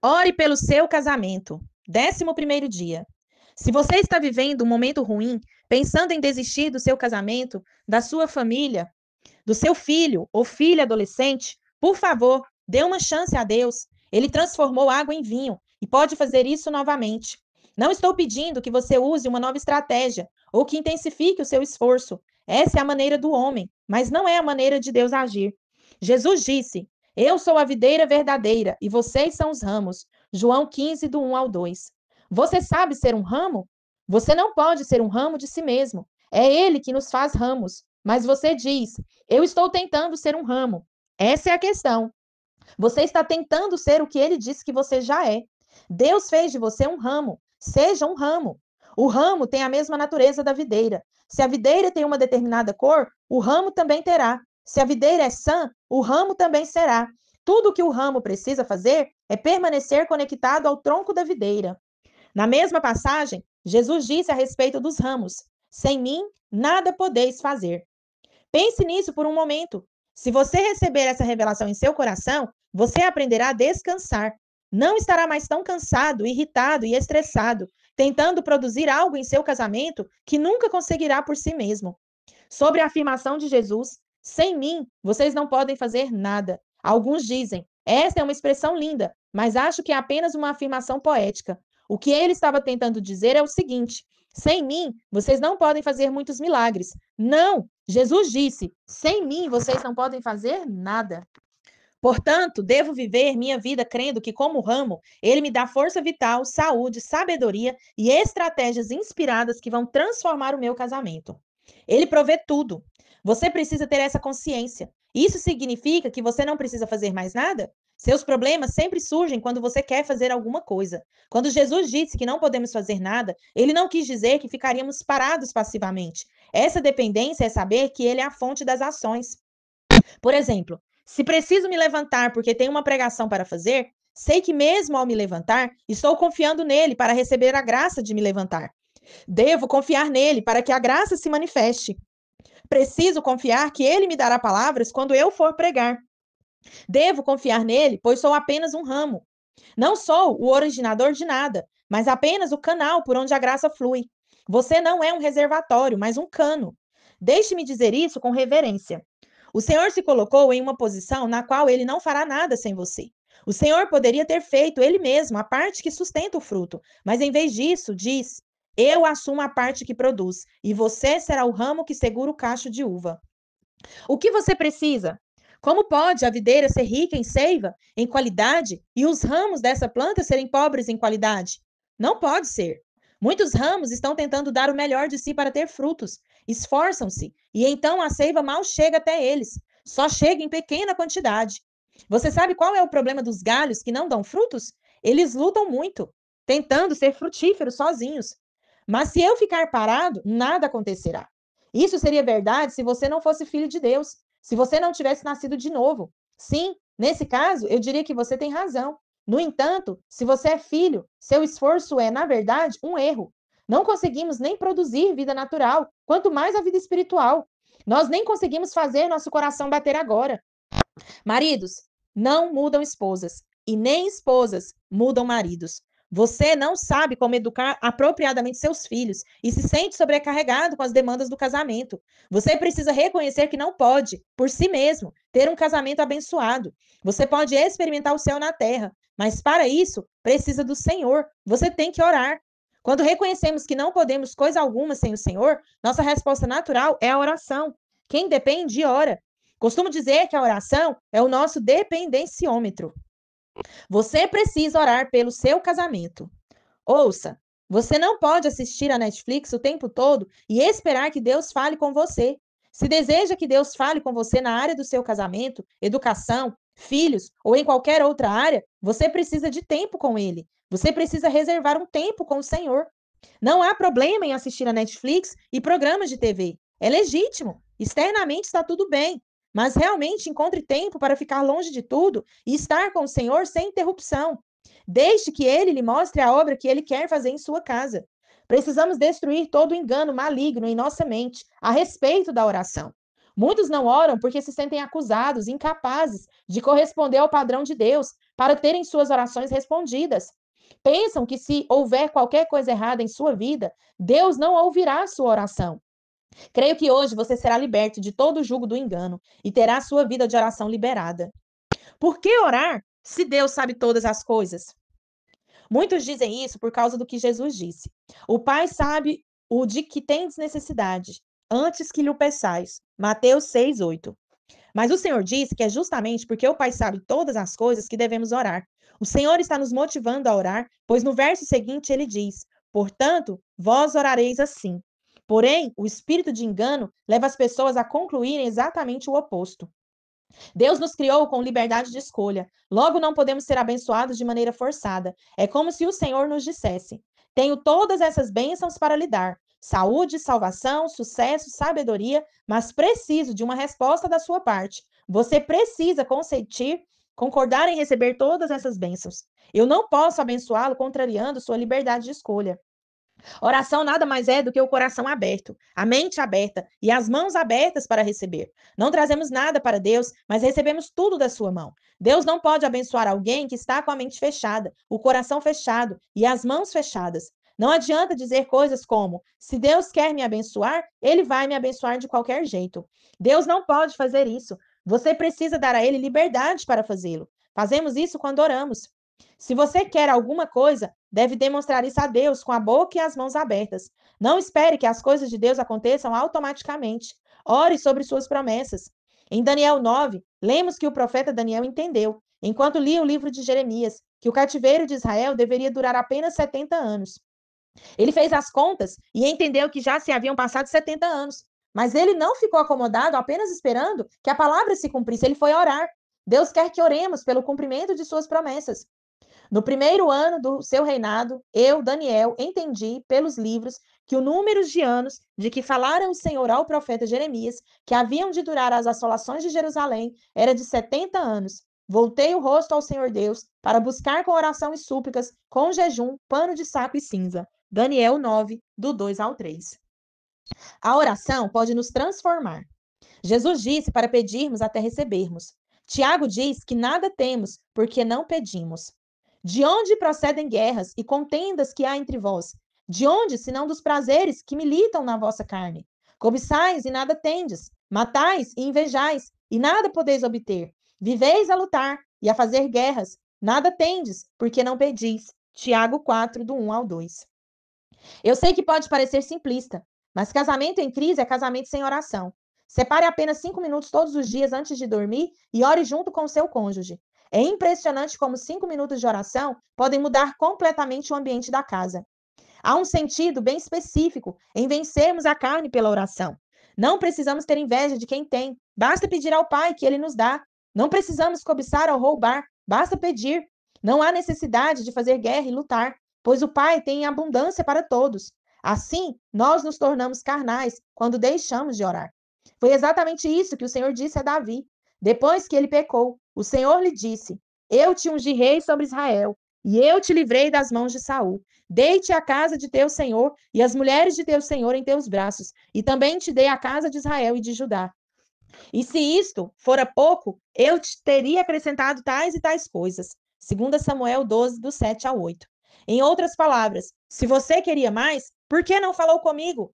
Ore pelo seu casamento. 11º dia. Se você está vivendo um momento ruim, pensando em desistir do seu casamento, da sua família, do seu filho ou filha adolescente, por favor, dê uma chance a Deus. Ele transformou água em vinho e pode fazer isso novamente. Não estou pedindo que você use uma nova estratégia ou que intensifique o seu esforço. Essa é a maneira do homem, mas não é a maneira de Deus agir. Jesus disse: Eu sou a videira verdadeira e vocês são os ramos. João 15, do 1 ao 2. Você sabe ser um ramo? Você não pode ser um ramo de si mesmo. É ele que nos faz ramos. Mas você diz: Eu estou tentando ser um ramo. Essa é a questão. Você está tentando ser o que ele disse que você já é. Deus fez de você um ramo. Seja um ramo. O ramo tem a mesma natureza da videira. Se a videira tem uma determinada cor, o ramo também terá. Se a videira é sã, o ramo também será. Tudo o que o ramo precisa fazer é permanecer conectado ao tronco da videira. Na mesma passagem, Jesus disse a respeito dos ramos: Sem mim, nada podeis fazer. Pense nisso por um momento. Se você receber essa revelação em seu coração, você aprenderá a descansar. Não estará mais tão cansado, irritado e estressado, tentando produzir algo em seu casamento que nunca conseguirá por si mesmo. Sobre a afirmação de Jesus: Sem mim, vocês não podem fazer nada. Alguns dizem: Esta é uma expressão linda, mas acho que é apenas uma afirmação poética. O que ele estava tentando dizer é o seguinte: Sem mim, vocês não podem fazer muitos milagres. Não! Jesus disse: Sem mim, vocês não podem fazer nada. Portanto, devo viver minha vida crendo que, como ramo, ele me dá força vital, saúde, sabedoria e estratégias inspiradas que vão transformar o meu casamento. Ele provê tudo. Você precisa ter essa consciência. Isso significa que você não precisa fazer mais nada? Seus problemas sempre surgem quando você quer fazer alguma coisa. Quando Jesus disse que não podemos fazer nada, ele não quis dizer que ficaríamos parados passivamente. Essa dependência é saber que ele é a fonte das ações. Por exemplo, se preciso me levantar porque tenho uma pregação para fazer, sei que mesmo ao me levantar, estou confiando nele para receber a graça de me levantar. Devo confiar nele para que a graça se manifeste. Preciso confiar que ele me dará palavras quando eu for pregar. Devo confiar nele, pois sou apenas um ramo. Não sou o originador de nada, mas apenas o canal por onde a graça flui. Você não é um reservatório, mas um cano. Deixe-me dizer isso com reverência. O Senhor se colocou em uma posição na qual ele não fará nada sem você. O Senhor poderia ter feito ele mesmo a parte que sustenta o fruto, mas em vez disso, diz: Eu assumo a parte que produz, e você será o ramo que segura o cacho de uva. O que você precisa? Como pode a videira ser rica em seiva, em qualidade, e os ramos dessa planta serem pobres em qualidade? Não pode ser. Muitos ramos estão tentando dar o melhor de si para ter frutos, esforçam-se, e então a seiva mal chega até eles, só chega em pequena quantidade. Você sabe qual é o problema dos galhos que não dão frutos? Eles lutam muito, tentando ser frutíferos sozinhos. Mas se eu ficar parado, nada acontecerá. Isso seria verdade se você não fosse filho de Deus, se você não tivesse nascido de novo. Sim, nesse caso, eu diria que você tem razão. No entanto, se você é filho, seu esforço é, na verdade, um erro. Não conseguimos nem produzir vida natural, quanto mais a vida espiritual. Nós nem conseguimos fazer nosso coração bater agora. Maridos, não mudam esposas, e nem esposas mudam maridos. Você não sabe como educar apropriadamente seus filhos e se sente sobrecarregado com as demandas do casamento. Você precisa reconhecer que não pode, por si mesmo, ter um casamento abençoado. Você pode experimentar o céu na terra, mas para isso precisa do Senhor. Você tem que orar. Quando reconhecemos que não podemos coisa alguma sem o Senhor, nossa resposta natural é a oração. Quem depende, ora. Costumo dizer que a oração é o nosso dependenciômetro. Você precisa orar pelo seu casamento. Ouça, você não pode assistir a Netflix o tempo todo e esperar que Deus fale com você. Se deseja que Deus fale com você na área do seu casamento, educação, filhos ou em qualquer outra área, você precisa de tempo com Ele. Você precisa reservar um tempo com o Senhor. Não há problema em assistir a Netflix e programas de TV. É legítimo. Externamente está tudo bem. Mas realmente encontre tempo para ficar longe de tudo e estar com o Senhor sem interrupção. Deixe que Ele lhe mostre a obra que Ele quer fazer em sua casa. Precisamos destruir todo o engano maligno em nossa mente a respeito da oração. Muitos não oram porque se sentem acusados, incapazes de corresponder ao padrão de Deus, para terem suas orações respondidas. Pensam que se houver qualquer coisa errada em sua vida, Deus não ouvirá a sua oração. Creio que hoje você será liberto de todo o jugo do engano e terá sua vida de oração liberada. Por que orar se Deus sabe todas as coisas? Muitos dizem isso por causa do que Jesus disse. O Pai sabe o de que tendes necessidade, antes que lhe o peçais. Mateus 6:8. Mas o Senhor disse que é justamente porque o Pai sabe todas as coisas que devemos orar. O Senhor está nos motivando a orar, pois no verso seguinte ele diz: Portanto, vós orareis assim. Porém, o espírito de engano leva as pessoas a concluírem exatamente o oposto. Deus nos criou com liberdade de escolha. Logo, não podemos ser abençoados de maneira forçada. É como se o Senhor nos dissesse: Tenho todas essas bênçãos para lhe dar: saúde, salvação, sucesso, sabedoria, mas preciso de uma resposta da sua parte. Você precisa consentir, concordar em receber todas essas bênçãos. Eu não posso abençoá-lo contrariando sua liberdade de escolha. Oração nada mais é do que o coração aberto, a mente aberta e as mãos abertas para receber. Não trazemos nada para Deus, mas recebemos tudo da sua mão. Deus não pode abençoar alguém que está com a mente fechada, o coração fechado e as mãos fechadas. Não adianta dizer coisas como: se Deus quer me abençoar, ele vai me abençoar de qualquer jeito. Deus não pode fazer isso. Você precisa dar a ele liberdade para fazê-lo. Fazemos isso quando oramos. Se você quer alguma coisa, deve demonstrar isso a Deus com a boca e as mãos abertas. Não espere que as coisas de Deus aconteçam automaticamente. Ore sobre suas promessas. Em Daniel 9, lemos que o profeta Daniel entendeu, enquanto lia o livro de Jeremias, que o cativeiro de Israel deveria durar apenas 70 anos. Ele fez as contas e entendeu que já se haviam passado 70 anos. Mas ele não ficou acomodado apenas esperando que a palavra se cumprisse, ele foi orar. Deus quer que oremos pelo cumprimento de suas promessas. No primeiro ano do seu reinado, eu, Daniel, entendi pelos livros que o número de anos de que falara o Senhor ao profeta Jeremias, que haviam de durar as assolações de Jerusalém, era de 70 anos. Voltei o rosto ao Senhor Deus para buscar com oração e súplicas, com jejum, pano de saco e cinza. Daniel 9, do 2 ao 3. A oração pode nos transformar. Jesus disse para pedirmos até recebermos. Tiago diz que nada temos porque não pedimos. De onde procedem guerras e contendas que há entre vós? De onde, senão dos prazeres que militam na vossa carne? Cobiçais e nada tendes, matais e invejais, e nada podeis obter. Viveis a lutar e a fazer guerras, nada tendes, porque não pedis. Tiago 4, do 1 ao 2. Eu sei que pode parecer simplista, mas casamento em crise é casamento sem oração. Separe apenas 5 minutos todos os dias antes de dormir e ore junto com o seu cônjuge. É impressionante como 5 minutos de oração podem mudar completamente o ambiente da casa. Há um sentido bem específico em vencermos a carne pela oração. Não precisamos ter inveja de quem tem, basta pedir ao Pai que ele nos dá. Não precisamos cobiçar ou roubar, basta pedir. Não há necessidade de fazer guerra e lutar, pois o Pai tem abundância para todos. Assim, nós nos tornamos carnais quando deixamos de orar. Foi exatamente isso que o Senhor disse a Davi. Depois que ele pecou, o Senhor lhe disse: Eu te ungi rei sobre Israel, e eu te livrei das mãos de Saul. Deite a casa de teu senhor e as mulheres de teu senhor em teus braços, e também te dei a casa de Israel e de Judá. E se isto fora pouco, eu te teria acrescentado tais e tais coisas. 2 Samuel 12, do 7 ao 8. Em outras palavras, se você queria mais, por que não falou comigo?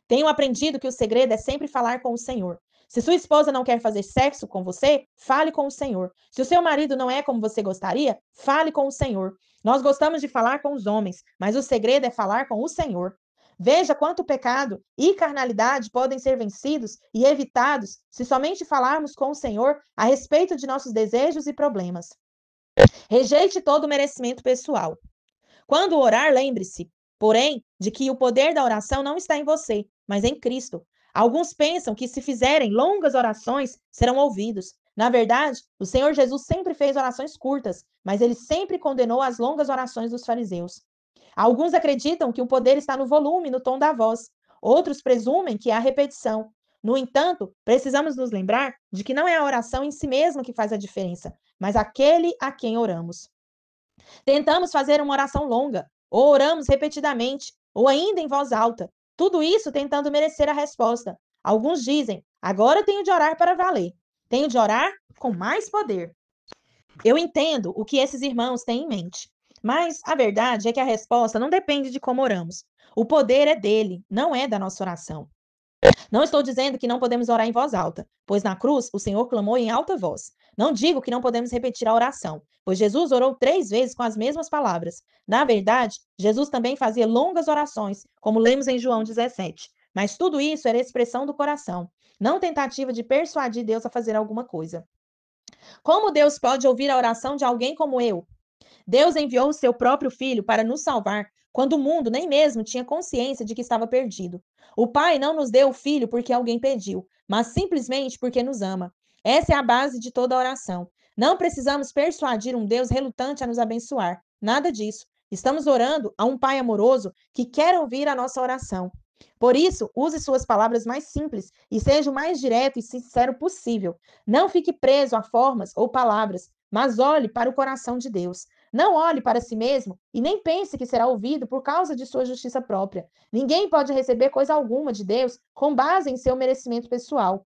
Tenho aprendido que o segredo é sempre falar com o Senhor. Se sua esposa não quer fazer sexo com você, fale com o Senhor. Se o seu marido não é como você gostaria, fale com o Senhor. Nós gostamos de falar com os homens, mas o segredo é falar com o Senhor. Veja quanto pecado e carnalidade podem ser vencidos e evitados se somente falarmos com o Senhor a respeito de nossos desejos e problemas. Rejeite todo o merecimento pessoal. Quando orar, lembre-se, porém, de que o poder da oração não está em você, mas em Cristo. Alguns pensam que se fizerem longas orações, serão ouvidos. Na verdade, o Senhor Jesus sempre fez orações curtas, mas ele sempre condenou as longas orações dos fariseus. Alguns acreditam que o poder está no volume, no tom da voz. Outros presumem que é a repetição. No entanto, precisamos nos lembrar de que não é a oração em si mesma que faz a diferença, mas aquele a quem oramos. Tentamos fazer uma oração longa, ou oramos repetidamente, ou ainda em voz alta. Tudo isso tentando merecer a resposta. Alguns dizem: agora tenho de orar para valer. Tenho de orar com mais poder. Eu entendo o que esses irmãos têm em mente, mas a verdade é que a resposta não depende de como oramos. O poder é dele, não é da nossa oração. Não estou dizendo que não podemos orar em voz alta, pois na cruz o Senhor clamou em alta voz. Não digo que não podemos repetir a oração, pois Jesus orou 3 vezes com as mesmas palavras. Na verdade, Jesus também fazia longas orações, como lemos em João 17. Mas tudo isso era expressão do coração, não tentativa de persuadir Deus a fazer alguma coisa. Como Deus pode ouvir a oração de alguém como eu? Deus enviou o seu próprio filho para nos salvar, quando o mundo nem mesmo tinha consciência de que estava perdido. O Pai não nos deu o filho porque alguém pediu, mas simplesmente porque nos ama. Essa é a base de toda oração. Não precisamos persuadir um Deus relutante a nos abençoar. Nada disso. Estamos orando a um Pai amoroso que quer ouvir a nossa oração. Por isso, use suas palavras mais simples e seja o mais direto e sincero possível. Não fique preso a formas ou palavras, mas olhe para o coração de Deus. Não olhe para si mesmo e nem pense que será ouvido por causa de sua justiça própria. Ninguém pode receber coisa alguma de Deus com base em seu merecimento pessoal.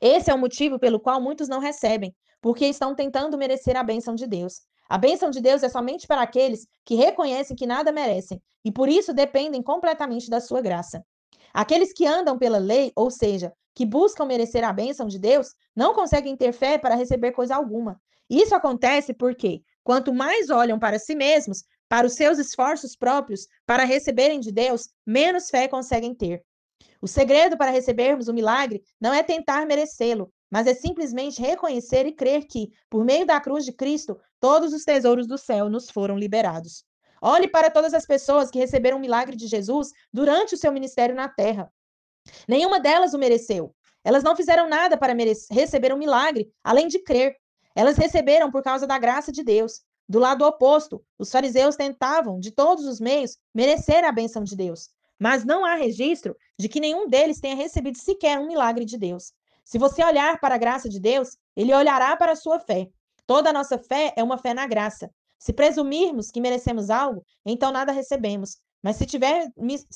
Esse é o motivo pelo qual muitos não recebem, porque estão tentando merecer a bênção de Deus. A bênção de Deus é somente para aqueles que reconhecem que nada merecem e por isso dependem completamente da sua graça. Aqueles que andam pela lei, ou seja, que buscam merecer a bênção de Deus, não conseguem ter fé para receber coisa alguma. Isso acontece porque, quanto mais olham para si mesmos, para os seus esforços próprios, para receberem de Deus, menos fé conseguem ter. O segredo para recebermos o milagre não é tentar merecê-lo, mas é simplesmente reconhecer e crer que, por meio da cruz de Cristo, todos os tesouros do céu nos foram liberados. Olhe para todas as pessoas que receberam o milagre de Jesus durante o seu ministério na terra. Nenhuma delas o mereceu. Elas não fizeram nada para receber um milagre, além de crer. Elas receberam por causa da graça de Deus. Do lado oposto, os fariseus tentavam, de todos os meios, merecer a bênção de Deus. Mas não há registro de que nenhum deles tenha recebido sequer um milagre de Deus. Se você olhar para a graça de Deus, ele olhará para a sua fé. Toda a nossa fé é uma fé na graça. Se presumirmos que merecemos algo, então nada recebemos. Mas se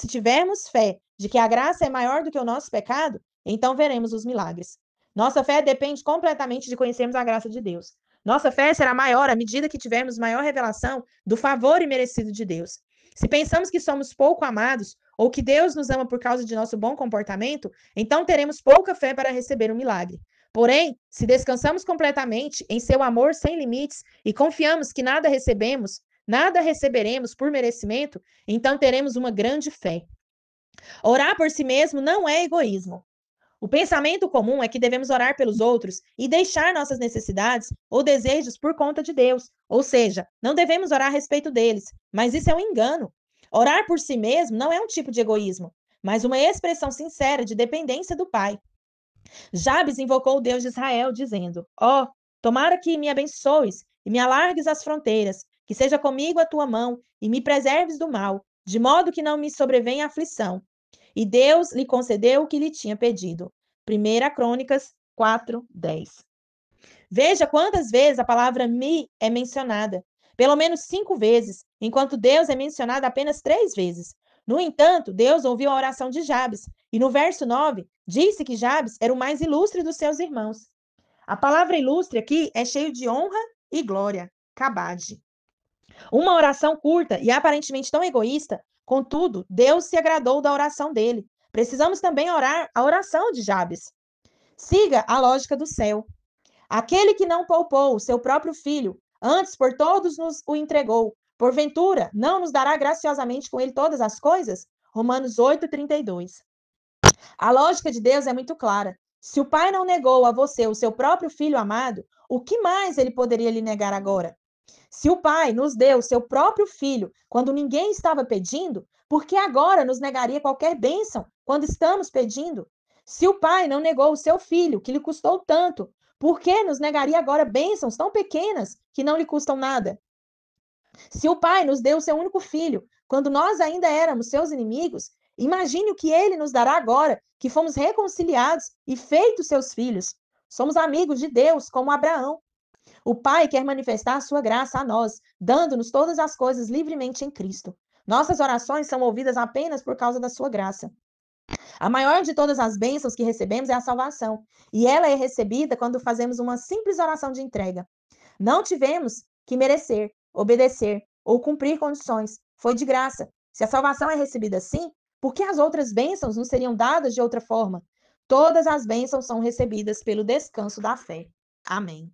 tivermos fé de que a graça é maior do que o nosso pecado, então veremos os milagres. Nossa fé depende completamente de conhecermos a graça de Deus. Nossa fé será maior à medida que tivermos maior revelação do favor imerecido de Deus. Se pensamos que somos pouco amados ou que Deus nos ama por causa de nosso bom comportamento, então teremos pouca fé para receber um milagre. Porém, se descansamos completamente em seu amor sem limites e confiamos que nada receberemos por merecimento, então teremos uma grande fé. Orar por si mesmo não é egoísmo. O pensamento comum é que devemos orar pelos outros e deixar nossas necessidades ou desejos por conta de Deus. Ou seja, não devemos orar a respeito deles, mas isso é um engano. Orar por si mesmo não é um tipo de egoísmo, mas uma expressão sincera de dependência do Pai. Jabes invocou o Deus de Israel, dizendo: Ó, tomara que me abençoes e me alargues as fronteiras, que seja comigo a tua mão e me preserves do mal, de modo que não me sobrevenha aflição. E Deus lhe concedeu o que lhe tinha pedido. 1 Crônicas 4:10. Veja quantas vezes a palavra me é mencionada. Pelo menos 5 vezes, enquanto Deus é mencionado apenas 3 vezes. No entanto, Deus ouviu a oração de Jabes, e no verso 9, disse que Jabes era o mais ilustre dos seus irmãos. A palavra ilustre aqui é cheio de honra e glória. Cabade. Uma oração curta e aparentemente tão egoísta, contudo, Deus se agradou da oração dele. Precisamos também orar a oração de Jabes. Siga a lógica do céu. Aquele que não poupou o seu próprio filho, antes por todos nos o entregou, porventura não nos dará graciosamente com ele todas as coisas? Romanos 8:32. A lógica de Deus é muito clara. Se o Pai não negou a você o seu próprio filho amado, o que mais ele poderia lhe negar agora? Se o Pai nos deu o seu próprio filho quando ninguém estava pedindo, por que agora nos negaria qualquer bênção quando estamos pedindo? Se o Pai não negou o seu filho, que lhe custou tanto, por que nos negaria agora bênçãos tão pequenas que não lhe custam nada? Se o Pai nos deu o seu único filho quando nós ainda éramos seus inimigos, imagine o que ele nos dará agora que fomos reconciliados e feitos seus filhos. Somos amigos de Deus, como Abraão. O Pai quer manifestar a sua graça a nós, dando-nos todas as coisas livremente em Cristo. Nossas orações são ouvidas apenas por causa da sua graça. A maior de todas as bênçãos que recebemos é a salvação, e ela é recebida quando fazemos uma simples oração de entrega. Não tivemos que merecer, obedecer ou cumprir condições. Foi de graça. Se a salvação é recebida assim, por que as outras bênçãos não seriam dadas de outra forma? Todas as bênçãos são recebidas pelo descanso da fé. Amém.